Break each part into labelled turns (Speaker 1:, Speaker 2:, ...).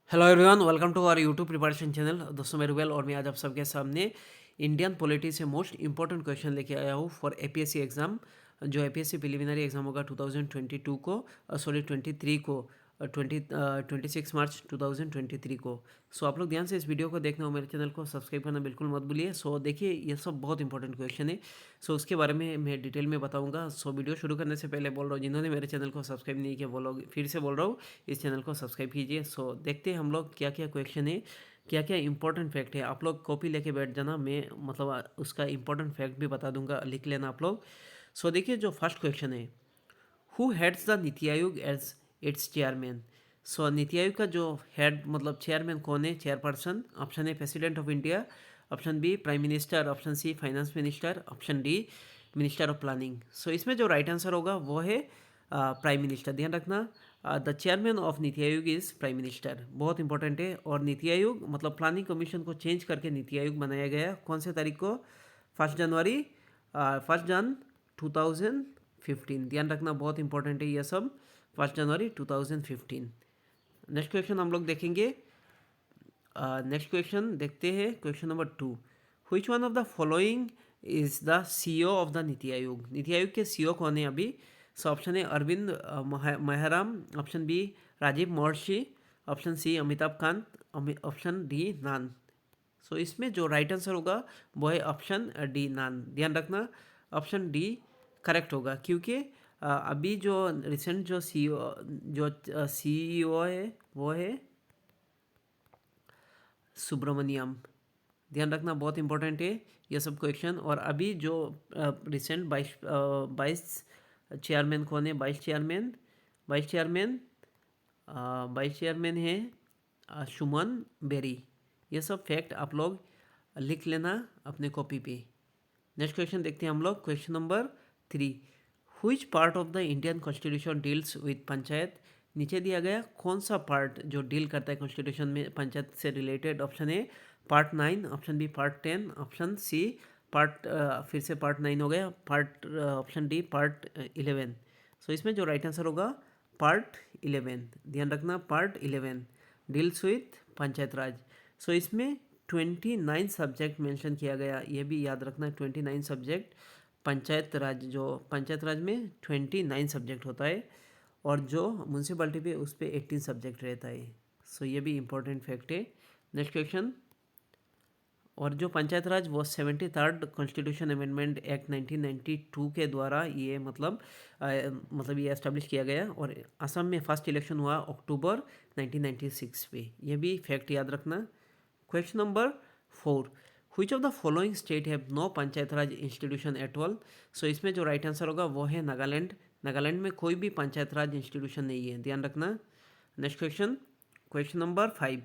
Speaker 1: Hello everyone, welcome to our YouTube preparation channel. दोस्तों मैं रुबेल और मैं आज आप सबके सामने इंडियन पॉलिटी से मोस्ट इंपॉर्टेंट क्वेश्चन लेके आया हूँ फॉर एपीएससी एग्ज़ाम। जो एपीएससी प्रिलिमिनरी एग्ज़ाम होगा 2022 को, सॉरी 23 को, 26 मार्च 2023 को। सो आप लोग ध्यान से इस वीडियो को देखना और मेरे चैनल को सब्सक्राइब करना बिल्कुल मत भूलिए। सो देखिए, ये सब बहुत इंपॉर्टेंट क्वेश्चन है। सो उसके बारे में मैं डिटेल में बताऊंगा। सो वीडियो शुरू करने से पहले बोल रहा हूँ, जिन्होंने मेरे चैनल को सब्सक्राइब नहीं किया वो लोग फिर से बोल रहा हूँ, इस चैनल को सब्सक्राइब कीजिए। सो देखते हैं हम लोग क्या क्या क्वेश्चन है, क्या क्या इंपॉर्टेंट फैक्ट है। आप लोग कॉपी लेके बैठ जाना, मैं मतलब उसका इंपॉर्टेंट फैक्ट भी बता दूंगा, लिख लेना आप लोग। सो देखिए, जो फर्स्ट क्वेश्चन है, हु हेड्स द नीति आयोग एज इट्स चेयरमैन। सो नीति आयोग का जो हेड मतलब चेयरमैन कौन है, chairperson. Option A president of India, option B prime minister, option C finance minister, option D minister of planning. So इसमें जो राइट आंसर होगा वो है प्राइम मिनिस्टर। ध्यान रखना, the chairman of NITI Aayog is prime minister, बहुत इंपॉर्टेंट है। और नीति आयोग मतलब प्लानिंग कमीशन को चेंज करके नीति आयोग बनाया गया कौन से तारीख को, 1 जनवरी 2015। ध्यान रखना, बहुत इंपॉर्टेंट है ये सब, 1 जनवरी 2015। नेक्स्ट क्वेश्चन हम लोग देखेंगे। नेक्स्ट क्वेश्चन देखते हैं, question number 2। Which one of the following is the CEO of the Niti Aayog. Niti Aayog के सीईओ कौन है अभी। So option A Arvind Mehram, option B Rajiv Mahrishi, option C Amitabh Kant, option D none. So इसमें जो राइट आंसर होगा वो है ऑप्शन डी नान। ध्यान रखना, ऑप्शन डी करेक्ट होगा, क्योंकि अभी जो रिसेंट जो सीईओ है वो है सुब्रमण्यम। ध्यान रखना, बहुत इंपॉर्टेंट है ये सब क्वेश्चन। और अभी जो रिसेंट बाईस चेयरमैन कौन है, वाइस चेयरमैन वाइस चेयरमैन है सुमन बेरी। ये सब फैक्ट आप लोग लिख लेना अपने कॉपी पे। नेक्स्ट क्वेश्चन देखते हैं हम लोग, question number 3। Which part of the Indian constitution deals with panchayat. नीचे दिया गया कौन सा पार्ट जो डील करता है कॉन्स्टिट्यूशन में पंचायत से related. Option A part 9, option B part 10, option C part फिर से पार्ट 9 हो गया, part option D part 11। So इसमें जो राइट आंसर होगा पार्ट 11। ध्यान रखना, part 11 deals with panchayat raj. So इसमें 29 सब्जेक्ट मेंशन किया गया, ये भी याद रखना, 29 सब्जेक्ट। पंचायत राज, जो पंचायत राज में 29 सब्जेक्ट होता है, और जो म्यूनसिपैलिटी पे उस पर 18 सब्जेक्ट रहता है। सो ये भी इंपॉर्टेंट फैक्ट है। Next question. और जो पंचायत राज वो 73rd कॉन्स्टिट्यूशन अमेंडमेंट एक्ट 1992 के द्वारा ये मतलब ये एस्टेब्लिश किया गया, और असम में फर्स्ट इलेक्शन हुआ अक्टूबर 1996 पे। ये भी फैक्ट याद रखना। Question number 4। Which of the following state have no panchayat raj institution at all. So इसमें जो राइट आंसर होगा वो है नागालैंड। नागालैंड में कोई भी पंचायत राज इंस्टीट्यूशन नहीं है, ध्यान रखना। Next question, question number 5।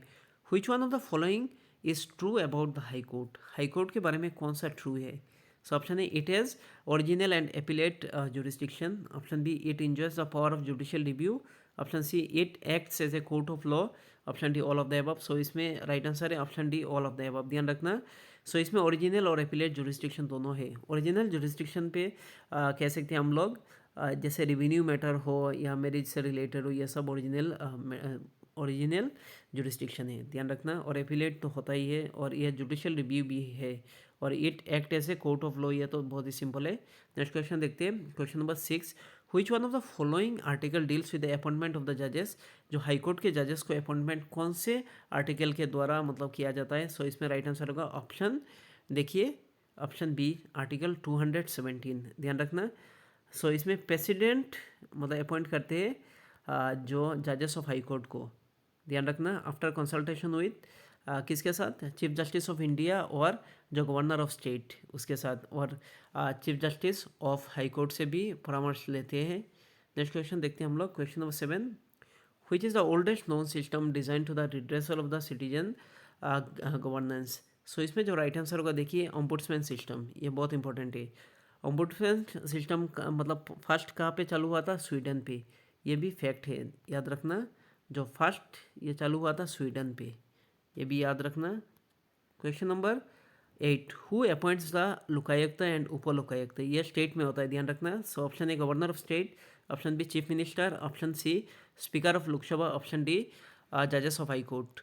Speaker 1: Which one of the following is true about the high court. High court के बारे में कौन सा ट्रू है। So option A it has original and appellate jurisdiction, option B it enjoys the power of judicial review, option C it acts as a court of law, option D all of the above. So इसमें right answer है option D all of the above. ध्यान रखना, सो इसमें original और appellate jurisdiction दोनों है। Original jurisdiction पे कह सकते हैं हम लोग, जैसे रिवेन्यू मैटर हो या मैरिज से रिलेटेड हो, ये सब ओरिजिनल जुरिस्डिक्शन है, ध्यान रखना। और एपिलेट तो होता ही है, और यह जुडिशियल रिव्यू भी है, और it act as a court of law, ये तो बहुत ही सिंपल है। नेक्स्ट क्वेश्चन देखते हैं, question number 6। Which one of the following article deals with the appointment of the जजेस। जो हाईकोर्ट के जजेस को अपॉइंटमेंट कौन से आर्टिकल के द्वारा मतलब किया जाता है। सो इसमें राइट आंसर होगा ऑप्शन, देखिए ऑप्शन बी आर्टिकल 217। ध्यान रखना, सो इसमें प्रेसिडेंट मतलब अपॉइंट करते हैं जो जजेस ऑफ हाई कोर्ट को। ध्यान रखना, आफ्टर कंसल्टेशन विथ किसके साथ, चीफ जस्टिस ऑफ इंडिया और जो गवर्नर ऑफ स्टेट उसके साथ, और chief justice of high court से भी परामर्श लेते हैं। नेक्स्ट क्वेश्चन देखते हैं हम लोग, question number 7। Which is the oldest known system design to the redressal of the citizen governance. So इसमें जो राइट आंसर होगा, देखिए ओम्बुड्समैन सिस्टम, ये बहुत इंपॉर्टेंट है। ओम्बुड्समैन सिस्टम का मतलब फर्स्ट कहाँ पे चालू हुआ था, स्वीडन पे। ये भी फैक्ट है, याद रखना, जो फर्स्ट ये चालू हुआ था स्वीडन पे, ये भी याद रखना। Question number 8। Who appoints the Lokayukta and Up Lokayukta. ये स्टेट में होता है, ध्यान रखना। So option A governor of state, option B chief minister, option C speaker of Lok Sabha, option D जजेस ऑफ हाई कोर्ट।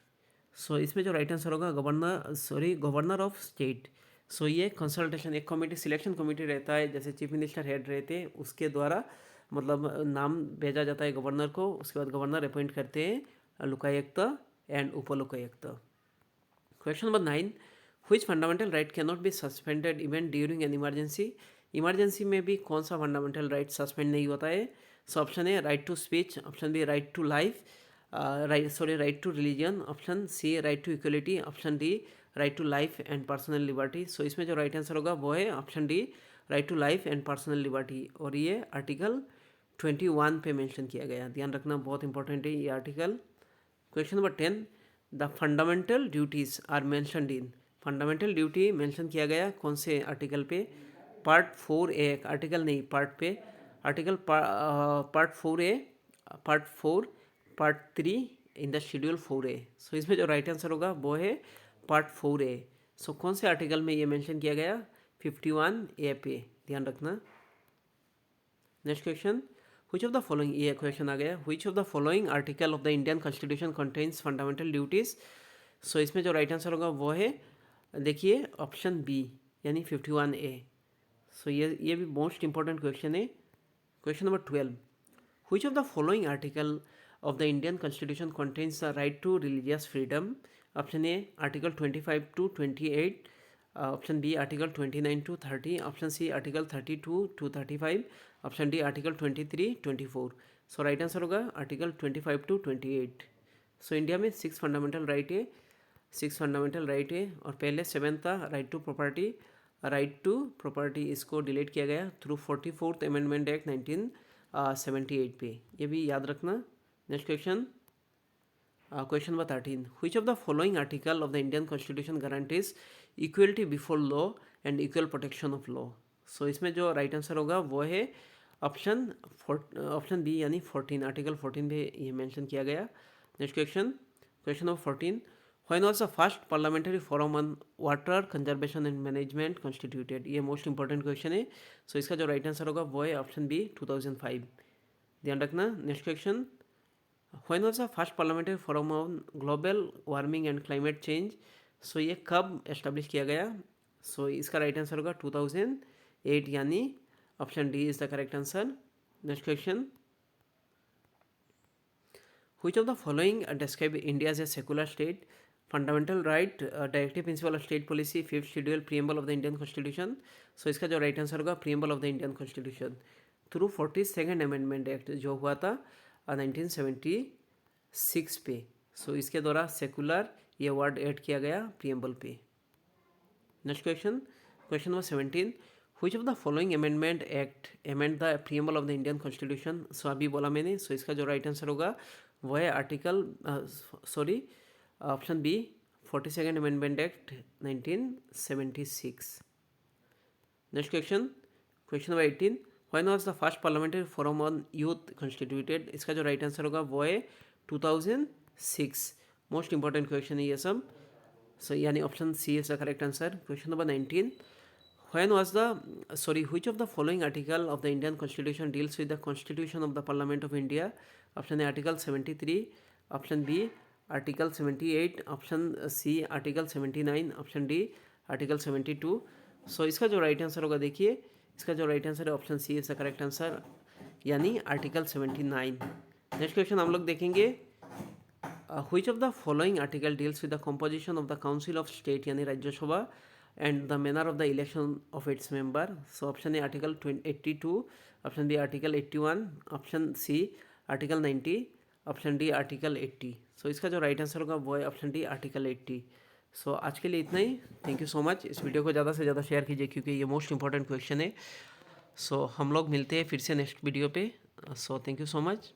Speaker 1: सो इसमें जो राइट आंसर होगा गवर्नर ऑफ स्टेट। सो ये कंसल्टेशन, एक कमेटी, सिलेक्शन कमेटी रहता है, जैसे चीफ मिनिस्टर हेड रहते हैं, उसके द्वारा मतलब नाम भेजा जाता है गवर्नर को, उसके बाद गवर्नर अपॉइंट करते हैं Lokayukta and Up Lokayukta. Question number 9, which fundamental right can not be suspended even during an emergency. Emergency में भी कौन सा फंडामेंटल राइट सस्पेंड नहीं होता है। So option A right to speech, option B right to life, right to religion, option C right to equality, option D right to life and personal liberty. So इसमें जो right answer होगा वो है option D, right to life and personal liberty. और ये article 21 पे mention किया गया, ध्यान रखना, बहुत इंपॉर्टेंट है ये article. Question number 10, the fundamental duties are mentioned in. Fundamental duty mention किया गया कौन से आर्टिकल पे। पार्ट 4A, आर्टिकल नहीं पार्ट पे, article part 4A, part 4, part 3 in the schedule 4A। So इसमें जो राइट आंसर होगा वो है पार्ट 4A। सो कौन से आर्टिकल में ये मेंशन किया गया, 51A पे, ध्यान रखना। Next question, which of the following, ये क्वेश्चन आ गया, which of the following article of the Indian Constitution contains fundamental duties। सो इसमें जो राइट आंसर होगा वो है, देखिए ऑप्शन बी, यानी 51A। सो ये भी मोस्ट इंपॉर्टेंट क्वेश्चन है। Question number 12, which of the following article of the Indian Constitution contains the right to religious freedom। Option A article 25 to 28, option B article 29 to 30, option C article 32 to 35, option D article 23, 24। So right answer होगा article 25 to 28। So India में 6 fundamental right है, 6 fundamental right है, और पहले 7 था right to property. Right to property इसको delete किया गया थ्रू 44th अमेंडमेंट एक्ट 1978 पे, ये भी याद रखना। Next question, question number 13, which of the following article of the Indian Constitution guarantees equality before law and equal protection of law। सो इसमें जो राइट आंसर होगा वो है ऑप्शन बी, यानी 14, आर्टिकल 14 पे ये मेंशन किया गया। Next question, question number 14, when was the first parliamentary forum on water conservation and management constituted। ये मोस्ट इंपॉर्टेंट क्वेश्चन है। सो इसका जो राइट आंसर होगा वो है ऑप्शन बी, 2005, ध्यान रखना। Next question, when was the first parliamentary forum on global warming and climate change। सो ये कब एस्टेब्लिश किया गया। सो इसका राइट आंसर होगा 2008, यानी option D is the correct answer. Next question, which of the following describe India as a secular state। Fundamental right, directive principle of state policy, 5th schedule, preamble of the Indian constitution. So इसका जो right answer होगा preamble of the Indian constitution through 42nd amendment act जो हुआ था 1976 पे। सो इसके द्वारा secular ये वर्ड ऐड किया गया प्रीएम्बल पे। Next question, question number 17, which of the following amendment act amend the preamble of the Indian Constitution। सो अभी बोला मैंने। सो इसका जो राइट आंसर होगा वो है article option B, 42nd amendment act 1976। Next question, question number 18, when was the first parliamentary forum on youth constituted। इसका जो राइट आंसर होगा वो है 2006। मोस्ट इंपॉर्टेंट क्वेश्चन है ये सब। सो यानी option C is the correct answer. Question number 19, which of the following article of the Indian Constitution deals with the Constitution of the Parliament of India। Option A article 73, option B article 78, option C article 79, option D article 72। So इसका जो right answer होगा, देखिए इसका जो right answer है option C is the correct answer, यानी article 79। Next question हम लोग देखेंगे, which of the following article deals with the composition of the Council of State यानी Rajya Sabha and the manner of the election of its member। सो option A article 82, option B article 81, option C article 90, option D article 80। So इसका जो right answer होगा वो है option D article 80। सो आज के लिए इतना ही। Thank you so much. इस वीडियो को ज़्यादा से ज़्यादा शेयर कीजिए क्योंकि ये मोस्ट इंपॉर्टेंट क्वेश्चन है। सो हम लोग मिलते हैं फिर से नेक्स्ट वीडियो पे। So thank you so much.